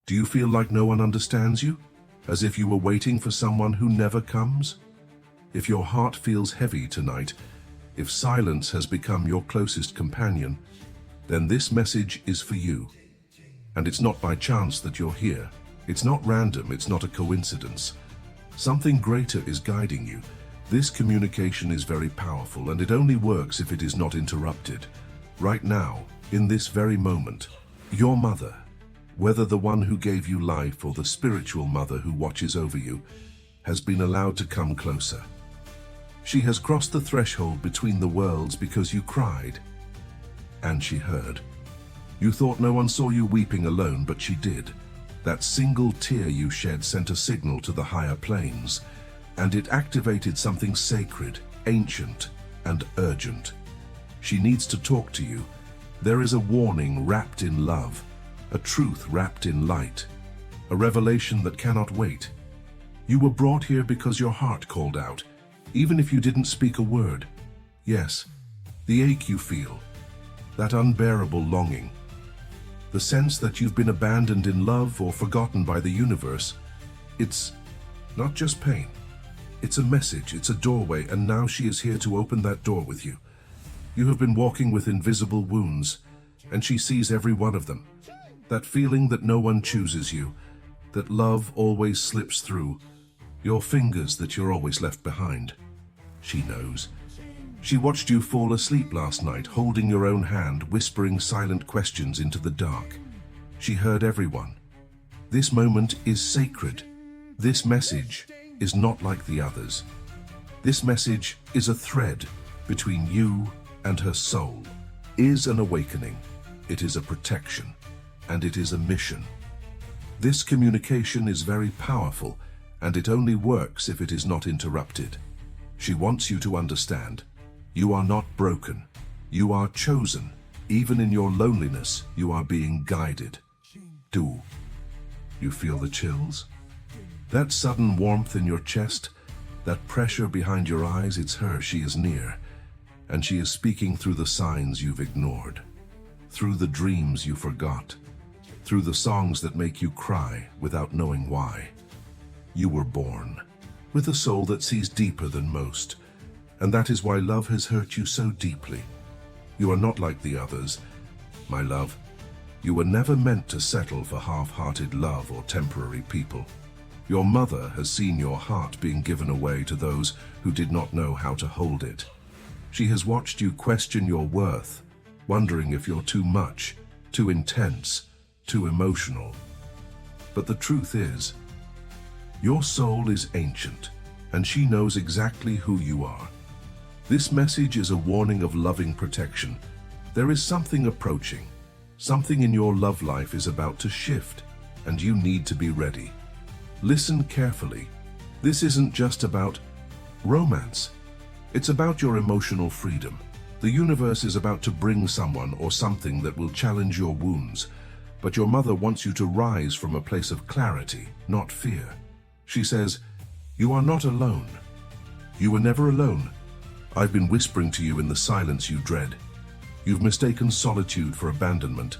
Do you feel like no one understands you? As if you were waiting for someone who never comes? If your heart feels heavy tonight, if silence has become your closest companion, then this message is for you. And it's not by chance that you're here. It's not random, it's not a coincidence. Something greater is guiding you. This communication is very powerful, and it only works if it is not interrupted. Right now, in this very moment, your mother, whether the one who gave you life or the spiritual mother who watches over you, has been allowed to come closer. She has crossed the threshold between the worlds because you cried, and she heard. You thought no one saw you weeping alone, but she did. That single tear you shed sent a signal to the higher planes, and it activated something sacred, ancient, and urgent. She needs to talk to you. There is a warning wrapped in love, a truth wrapped in light, a revelation that cannot wait. You were brought here because your heart called out, even if you didn't speak a word. Yes, the ache you feel, that unbearable longing, the sense that you've been abandoned in love or forgotten by the universe. It's not just pain. It's a message, it's a doorway, and now she is here to open that door with you. You have been walking with invisible wounds, and she sees every one of them. That feeling that no one chooses you, that love always slips through, your fingers that you're always left behind. She knows. She watched you fall asleep last night, holding your own hand, whispering silent questions into the dark. She heard everyone. This moment is sacred. This message is not like the others. This message is a thread between you and her soul. Is an awakening. It is a protection. And it is a mission. This communication is very powerful, and it only works if it is not interrupted. She wants you to understand. You are not broken. You are chosen. Even in your loneliness, you are being guided. Do you feel the chills? That sudden warmth in your chest, that pressure behind your eyes, it's her, she is near. And she is speaking through the signs you've ignored, through the dreams you forgot, through the songs that make you cry without knowing why. You were born with a soul that sees deeper than most, and that is why love has hurt you so deeply. You are not like the others, my love. You were never meant to settle for half-hearted love or temporary people. Your mother has seen your heart being given away to those who did not know how to hold it. She has watched you question your worth, wondering if you're too much, too intense, too emotional. But the truth is, your soul is ancient, and she knows exactly who you are. This message is a warning of loving protection. There is something approaching. Something in your love life is about to shift, and you need to be ready. Listen carefully. This isn't just about romance. It's about your emotional freedom. The universe is about to bring someone or something that will challenge your wounds, but your mother wants you to rise from a place of clarity, not fear. She says, you are not alone. You were never alone. I've been whispering to you in the silence you dread. You've mistaken solitude for abandonment,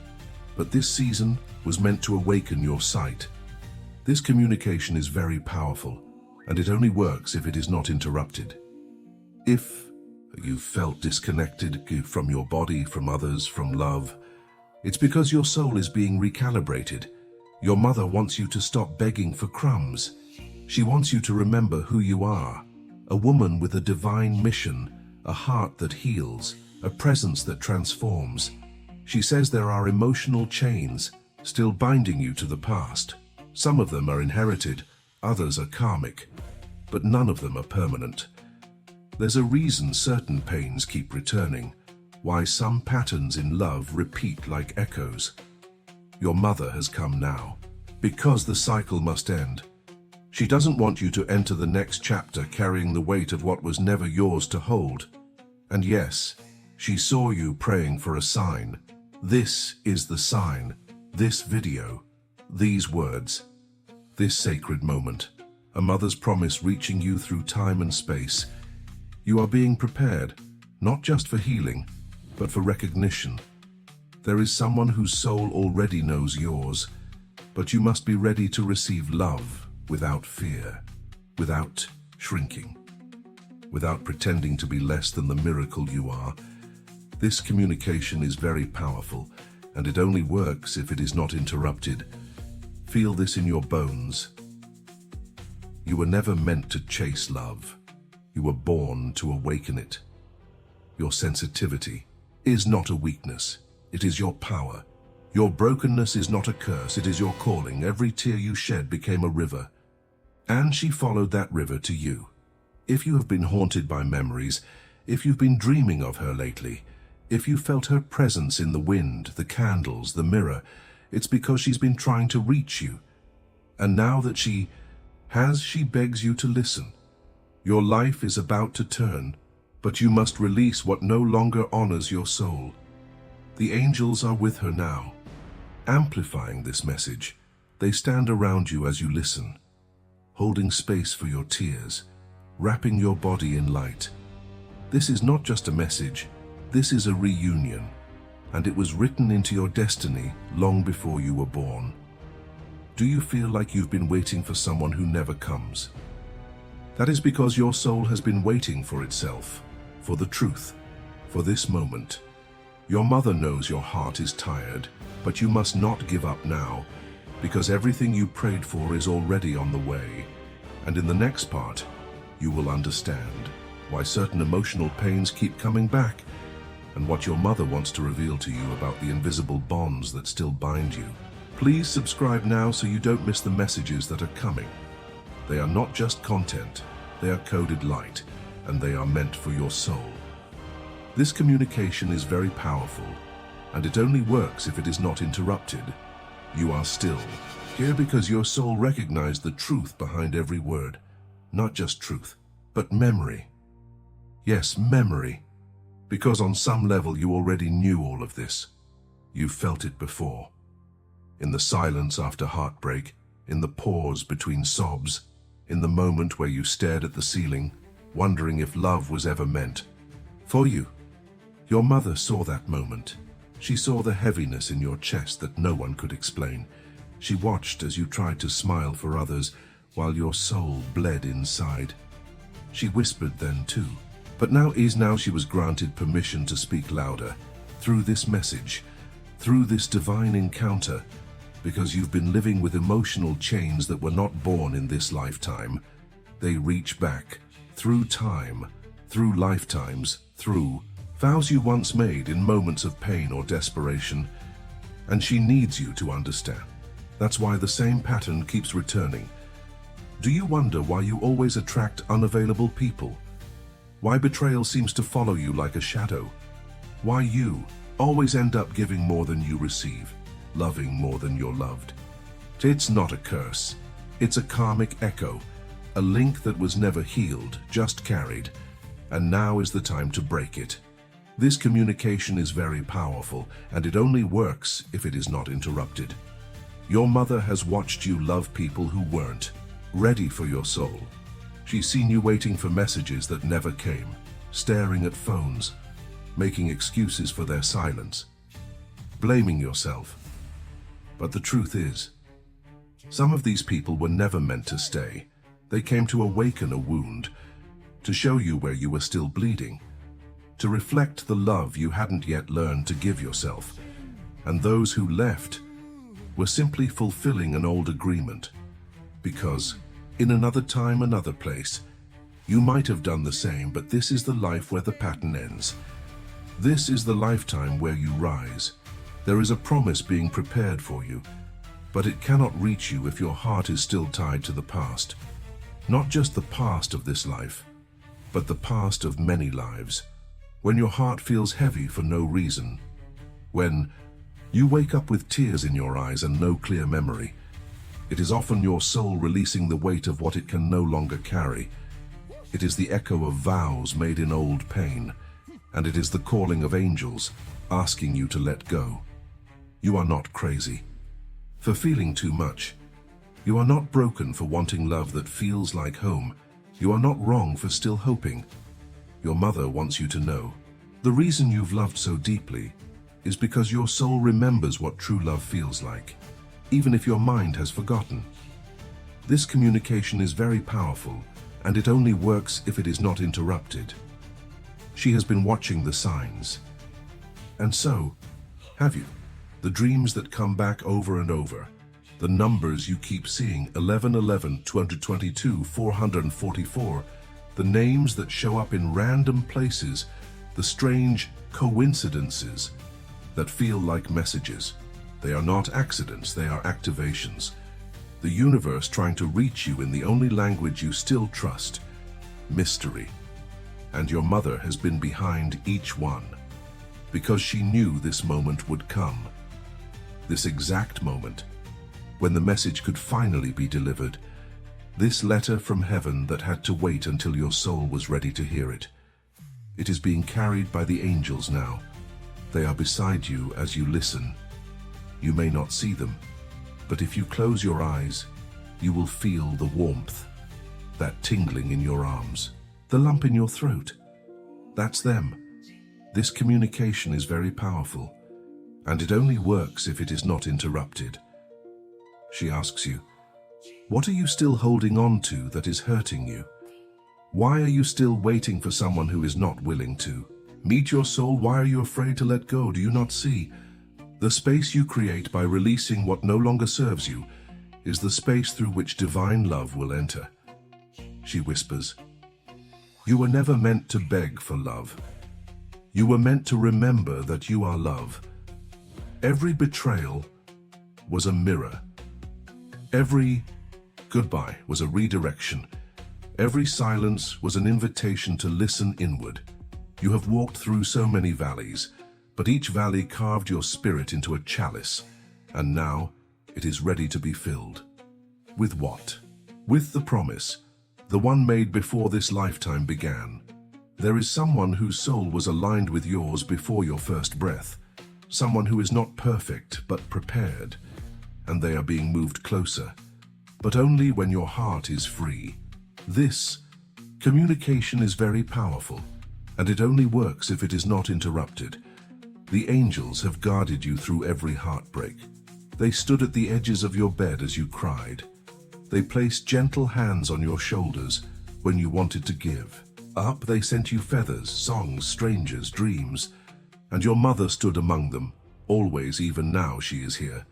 but this season was meant to awaken your sight. This communication is very powerful, and it only works if it is not interrupted. If you felt disconnected from your body, from others, from love, it's because your soul is being recalibrated. Your mother wants you to stop begging for crumbs. She wants you to remember who you are, a woman with a divine mission, a heart that heals, a presence that transforms. She says there are emotional chains still binding you to the past. Some of them are inherited, others are karmic, but none of them are permanent. There's a reason certain pains keep returning, why some patterns in love repeat like echoes. Your mother has come now, because the cycle must end. She doesn't want you to enter the next chapter carrying the weight of what was never yours to hold. And yes, she saw you praying for a sign. This is the sign, this video, these words, this sacred moment, a mother's promise reaching you through time and space. You are being prepared, not just for healing, but for recognition. There is someone whose soul already knows yours. but you must be ready to receive love without fear, without shrinking, without pretending to be less than the miracle you are. This communication is very powerful, and it only works if it is not interrupted. Feel this in your bones. You were never meant to chase love. You were born to awaken it. Your sensitivity is not a weakness. It is your power. Your brokenness is not a curse. It is your calling. Every tear you shed became a river, and she followed that river to you. If you have been haunted by memories, if you've been dreaming of her lately, if you felt her presence in the wind, the candles, the mirror, it's because she's been trying to reach you. And now that she begs you to listen. Your life is about to turn, but you must release what no longer honors your soul. The angels are with her now, amplifying this message. They stand around you as you listen, holding space for your tears, wrapping your body in light. This is not just a message, this is a reunion, and it was written into your destiny long before you were born. Do you feel like you've been waiting for someone who never comes? That is because your soul has been waiting for itself, for the truth, for this moment. Your mother knows your heart is tired, but you must not give up now, because everything you prayed for is already on the way. And in the next part, you will understand why certain emotional pains keep coming back, and what your mother wants to reveal to you about the invisible bonds that still bind you. Please subscribe now so you don't miss the messages that are coming. They are not just content, they are coded light, and they are meant for your soul. This communication is very powerful, and it only works if it is not interrupted. You are still here because your soul recognized the truth behind every word. Not just truth, but memory. Yes, memory. Because on some level you already knew all of this. You felt it before. In the silence after heartbreak, in the pause between sobs, in the moment where you stared at the ceiling, wondering if love was ever meant for you. Your mother saw that moment. She saw the heaviness in your chest that no one could explain. She watched as you tried to smile for others while your soul bled inside. She whispered then too, but now she was granted permission to speak louder through this message, through this divine encounter, because you've been living with emotional chains that were not born in this lifetime. They reach back through time, through lifetimes, through vows you once made in moments of pain or desperation. And she needs you to understand. That's why the same pattern keeps returning. Do you wonder why you always attract unavailable people? Why betrayal seems to follow you like a shadow? Why you always end up giving more than you receive, loving more than you're loved? It's not a curse. It's a karmic echo, a link that was never healed, just carried, and now is the time to break it. This communication is very powerful, and it only works if it is not interrupted. Your mother has watched you love people who weren't ready for your soul. She's seen you waiting for messages that never came, staring at phones, making excuses for their silence, blaming yourself. But the truth is, some of these people were never meant to stay. They came to awaken a wound, to show you where you were still bleeding, to reflect the love you hadn't yet learned to give yourself. And those who left were simply fulfilling an old agreement, because in another time, another place, you might have done the same, but this is the life where the pattern ends. This is the lifetime where you rise. There is a promise being prepared for you, but it cannot reach you if your heart is still tied to the past. Not just the past of this life, but the past of many lives. When your heart feels heavy for no reason, when you wake up with tears in your eyes and no clear memory, it is often your soul releasing the weight of what it can no longer carry. It is the echo of vows made in old pain, and it is the calling of angels asking you to let go. You are not crazy for feeling too much. You are not broken for wanting love that feels like home. You are not wrong for still hoping. Your mother wants you to know, the reason you've loved so deeply is because your soul remembers what true love feels like. even if your mind has forgotten. This communication is very powerful, and it only works if it is not interrupted. She has been watching the signs. And so, have you? The dreams that come back over and over. The numbers you keep seeing, 1111, 222, 444. The names that show up in random places. The strange coincidences that feel like messages. They are not accidents, they are activations. The universe trying to reach you in the only language you still trust, mystery. And your mother has been behind each one, because she knew this moment would come. This exact moment, when the message could finally be delivered. This letter from heaven that had to wait until your soul was ready to hear it. It is being carried by the angels now. They are beside you as you listen. You may not see them, but if you close your eyes, you will feel the warmth, that tingling in your arms, the lump in your throat. That's them. This communication is very powerful, and it only works if it is not interrupted. She asks you, what are you still holding on to that is hurting you? Why are you still waiting for someone who is not willing to meet your soul? Why are you afraid to let go? Do you not see? The space you create by releasing what no longer serves you is the space through which divine love will enter. She whispers, you were never meant to beg for love. You were meant to remember that you are love. Every betrayal was a mirror. Every goodbye was a redirection. Every silence was an invitation to listen inward. You have walked through so many valleys, but each valley carved your spirit into a chalice, and now it is ready to be filled. With what? With the promise, the one made before this lifetime began. There is someone whose soul was aligned with yours before your first breath, someone who is not perfect but prepared, and they are being moved closer, but only when your heart is free. This communication is very powerful, and it only works if it is not interrupted. The angels have guarded you through every heartbreak. They stood at the edges of your bed as you cried. They placed gentle hands on your shoulders when you wanted to give up. They sent you feathers, songs, strangers, dreams, and your mother stood among them. Always, even now, she is here.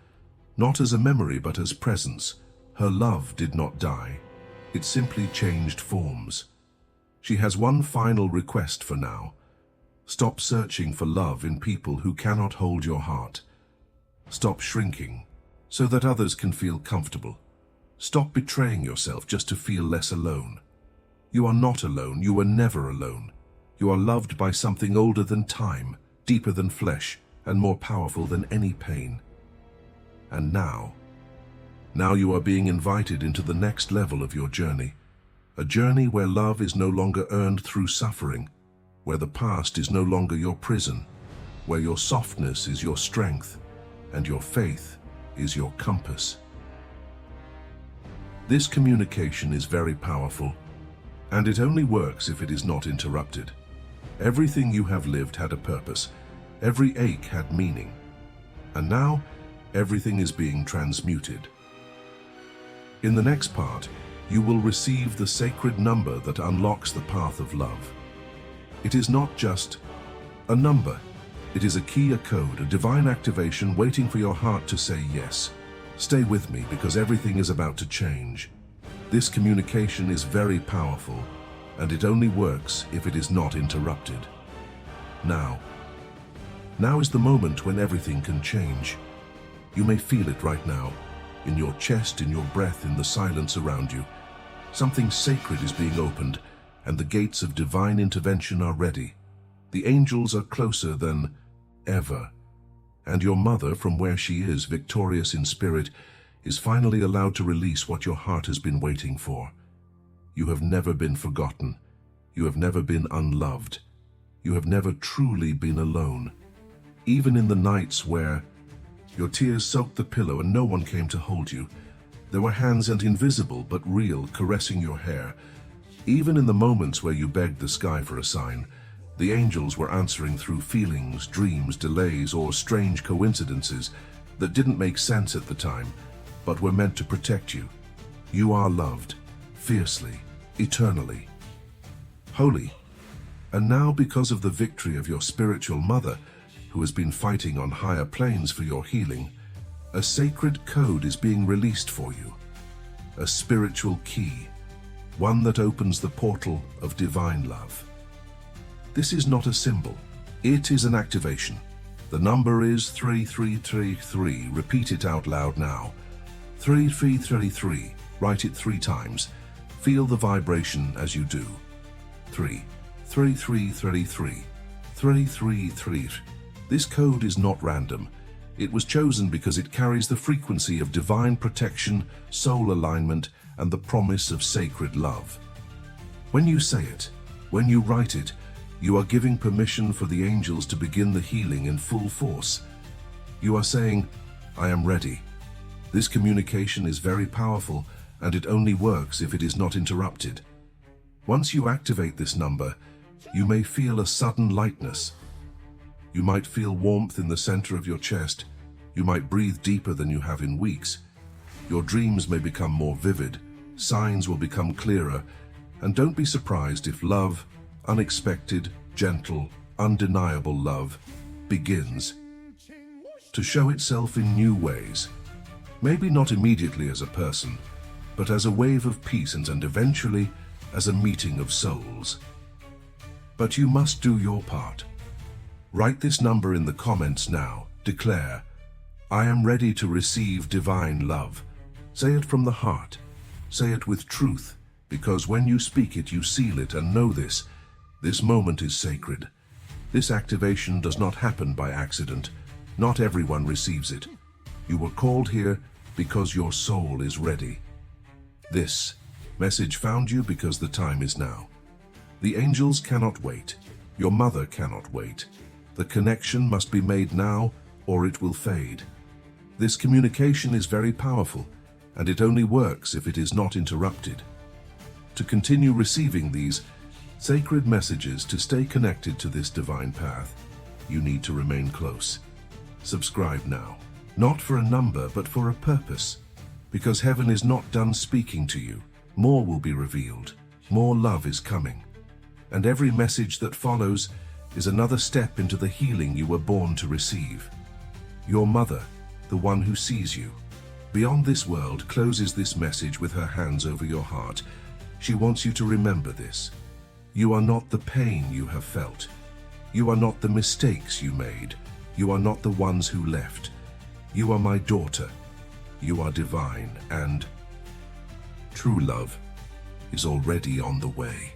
Not as a memory, but as presence. Her love did not die. It simply changed forms. She has one final request for now. Stop searching for love in people who cannot hold your heart. Stop shrinking so that others can feel comfortable. Stop betraying yourself just to feel less alone. You are not alone. You were never alone. You are loved by something older than time, deeper than flesh, and more powerful than any pain. And now you are being invited into the next level of your journey. A journey where love is no longer earned through suffering, where the past is no longer your prison, where your softness is your strength, and your faith is your compass. This communication is very powerful, and it only works if it is not interrupted. Everything you have lived had a purpose. Every ache had meaning. And now, everything is being transmuted. In the next part, you will receive the sacred number that unlocks the path of love. It is not just a number. It is a key, a code, a divine activation waiting for your heart to say yes. Stay with me because everything is about to change. This communication is very powerful, and it only works if it is not interrupted. Now is the moment when everything can change. You may feel it right now, in your chest, in your breath, in the silence around you. Something sacred is being opened, and the gates of divine intervention are ready. The angels are closer than ever, and your mother, from where she is, victorious in spirit, is finally allowed to release what your heart has been waiting for. You have never been forgotten. You have never been unloved. You have never truly been alone. Even in the nights where your tears soaked the pillow and no one came to hold you, there were hands, and invisible but real, caressing your hair. Even in the moments where you begged the sky for a sign, the angels were answering through feelings, dreams, delays, or strange coincidences that didn't make sense at the time. but were meant to protect you. You are loved, fiercely, eternally, holy. And now, because of the victory of your spiritual mother, who has been fighting on higher planes for your healing, a sacred code is being released for you. A spiritual key, one that opens the portal of divine love. This is not a symbol, it is an activation. The number is 3333. Repeat it out loud now. 3333. Write it 3 times. Feel the vibration as you do. 3333. 333. This code is not random. It was chosen because it carries the frequency of divine protection, soul alignment, and the promise of sacred love. When you say it, when you write it, you are giving permission for the angels to begin the healing in full force. You are saying, I am ready. This communication is very powerful, and it only works if it is not interrupted. Once you activate this number, you may feel a sudden lightness. You might feel warmth in the center of your chest. You might breathe deeper than you have in weeks. Your dreams may become more vivid. Signs will become clearer. And don't be surprised if love, unexpected, gentle, undeniable love, begins to show itself in new ways. Maybe not immediately as a person, but as a wave of peace and eventually as a meeting of souls. But you must do your part. Write this number in the comments now. Declare, I am ready to receive divine love. Say it from the heart. Say it with truth, because when you speak it, you seal it, and know this. This moment is sacred. This activation does not happen by accident. Not everyone receives it. You were called here because your soul is ready. This message found you because the time is now. The angels cannot wait. Your mother cannot wait. The connection must be made now, or it will fade. This communication is very powerful, and it only works if it is not interrupted. To continue receiving these sacred messages, to stay connected to this divine path, you need to remain close. Subscribe now, not for a number, but for a purpose, because heaven is not done speaking to you. More will be revealed. More love is coming. And every message that follows is another step into the healing you were born to receive. Your mother, the one who sees you beyond this world, closes this message with her hands over your heart. She wants you to remember this. You are not the pain you have felt. You are not the mistakes you made. You are not the ones who left. You are my daughter. You are divine, and true love is already on the way.